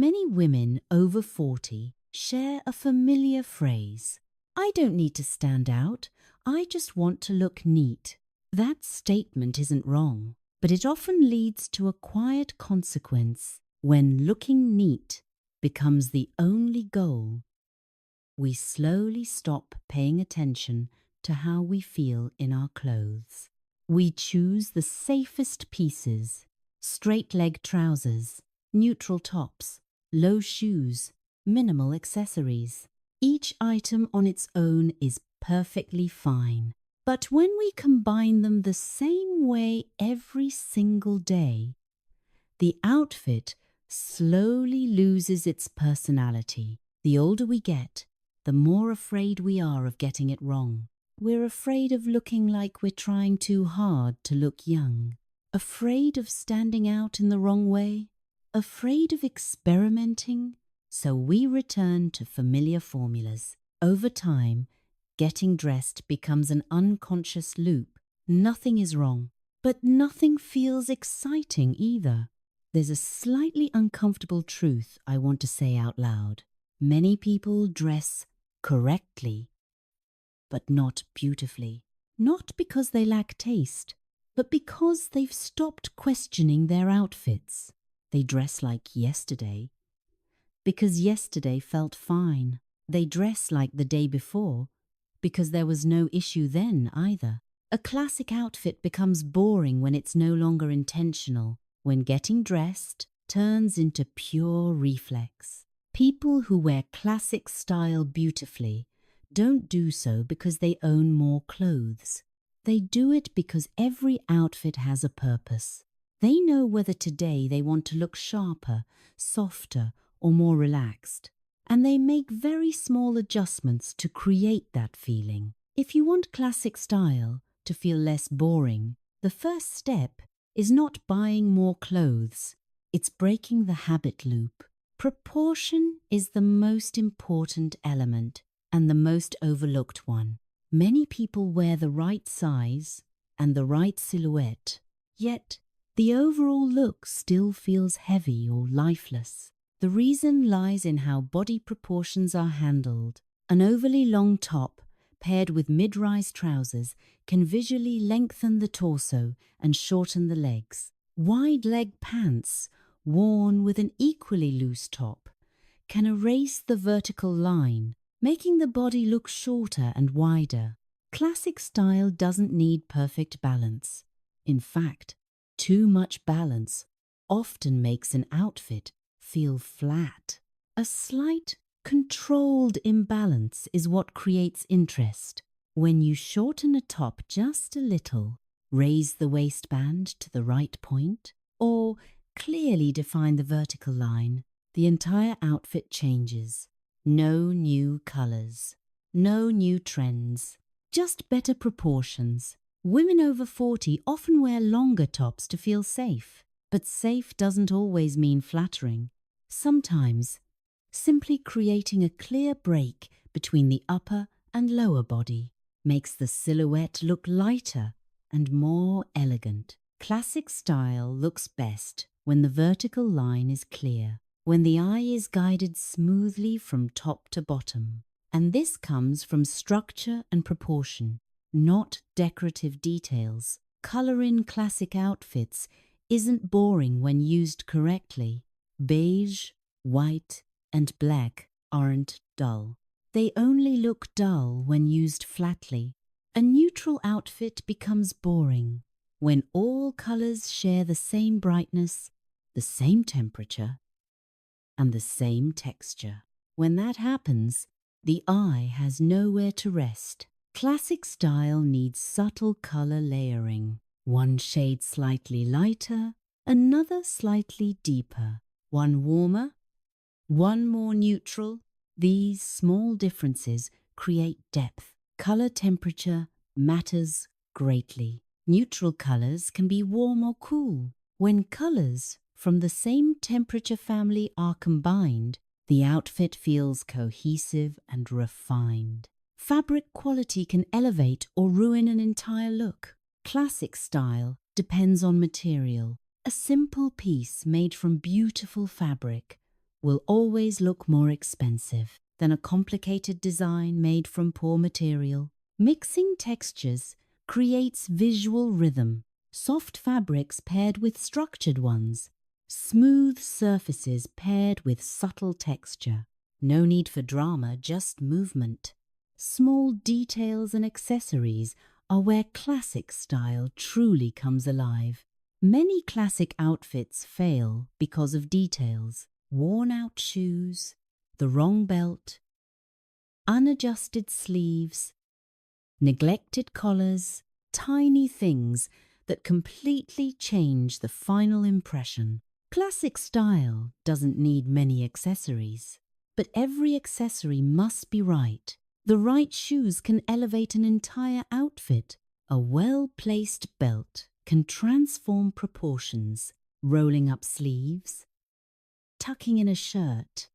Many women over 40 share a familiar phrase. I don't need to stand out, I just want to look neat. That statement isn't wrong, but it often leads to a quiet consequence when looking neat becomes the only goal. We slowly stop paying attention to how we feel in our clothes. We choose the safest pieces, straight leg trousers, neutral tops, low shoes, minimal accessories. Each item on its own is perfectly fine. But when we combine them the same way every single day, the outfit slowly loses its personality. The older we get, the more afraid we are of getting it wrong. We're afraid of looking like we're trying too hard to look young, afraid of standing out in the wrong way, afraid of experimenting, so we return to familiar formulas. Over time, getting dressed becomes an unconscious loop. Nothing is wrong, but nothing feels exciting either. There's a slightly uncomfortable truth I want to say out loud. Many people dress correctly, but not beautifully. Not because they lack taste, but because they've stopped questioning their outfits. They dress like yesterday, because yesterday felt fine. They dress like the day before, because there was no issue then either. A classic outfit becomes boring when it's no longer intentional, when getting dressed turns into pure reflex. People who wear classic style beautifully don't do so because they own more clothes. They do it because every outfit has a purpose. They know whether today they want to look sharper, softer, or more relaxed. And they make very small adjustments to create that feeling. If you want classic style to feel less boring, the first step is not buying more clothes. It's breaking the habit loop. Proportion is the most important element and the most overlooked one. Many people wear the right size and the right silhouette, yet the overall look still feels heavy or lifeless. The reason lies in how body proportions are handled. An overly long top paired with mid-rise trousers can visually lengthen the torso and shorten the legs. Wide leg pants worn with an equally loose top can erase the vertical line, making the body look shorter and wider. Classic style doesn't need perfect balance. In fact, too much balance often makes an outfit feel flat. A slight, controlled imbalance is what creates interest. When you shorten a top just a little, raise the waistband to the right point, or clearly define the vertical line, the entire outfit changes. No new colors, no new trends, just better proportions. Women over 40 often wear longer tops to feel safe, but safe doesn't always mean flattering. Sometimes, simply creating a clear break between the upper and lower body makes the silhouette look lighter and more elegant. Classic style looks best when the vertical line is clear, when the eye is guided smoothly from top to bottom. And this comes from structure and proportion, not decorative details. Color in classic outfits isn't boring when used correctly. Beige, white, and black aren't dull. They only look dull when used flatly. A neutral outfit becomes boring when all colors share the same brightness, the same temperature, and the same texture. When that happens, the eye has nowhere to rest. Classic style needs subtle color layering. One shade slightly lighter, another slightly deeper. One warmer, one more neutral. These small differences create depth. Color temperature matters greatly. Neutral colors can be warm or cool. When colors from the same temperature family are combined, the outfit feels cohesive and refined. Fabric quality can elevate or ruin an entire look. Classic style depends on material. A simple piece made from beautiful fabric will always look more expensive than a complicated design made from poor material. Mixing textures creates visual rhythm. Soft fabrics paired with structured ones. Smooth surfaces paired with subtle texture. No need for drama, just movement. Small details and accessories are where classic style truly comes alive. Many classic outfits fail because of details. Worn-out shoes, the wrong belt, unadjusted sleeves, neglected collars, tiny things that completely change the final impression. Classic style doesn't need many accessories, but every accessory must be right. The right shoes can elevate an entire outfit. A well-placed belt can transform proportions, rolling up sleeves, tucking in a shirt,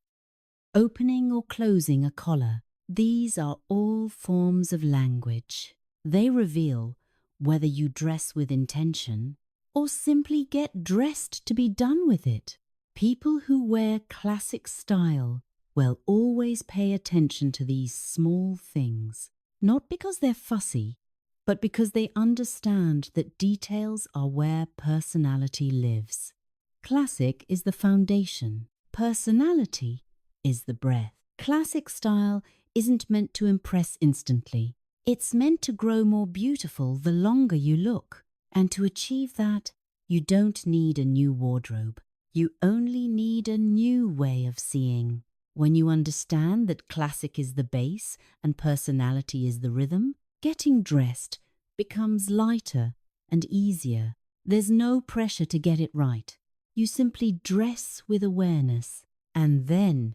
opening or closing a collar. These are all forms of language. They reveal whether you dress with intention or simply get dressed to be done with it. People who wear classic style will always pay attention to these small things, not because they're fussy, but because they understand that details are where personality lives. Classic is the foundation. Personality is the breath. Classic style isn't meant to impress instantly. It's meant to grow more beautiful the longer you look. And to achieve that, you don't need a new wardrobe. You only need a new way of seeing. When you understand that classic is the base and personality is the rhythm, getting dressed becomes lighter and easier. There's no pressure to get it right. You simply dress with awareness, and then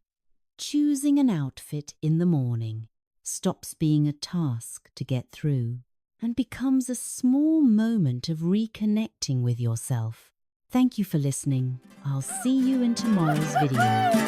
choosing an outfit in the morning stops being a task to get through and becomes a small moment of reconnecting with yourself. Thank you for listening. I'll see you in tomorrow's video.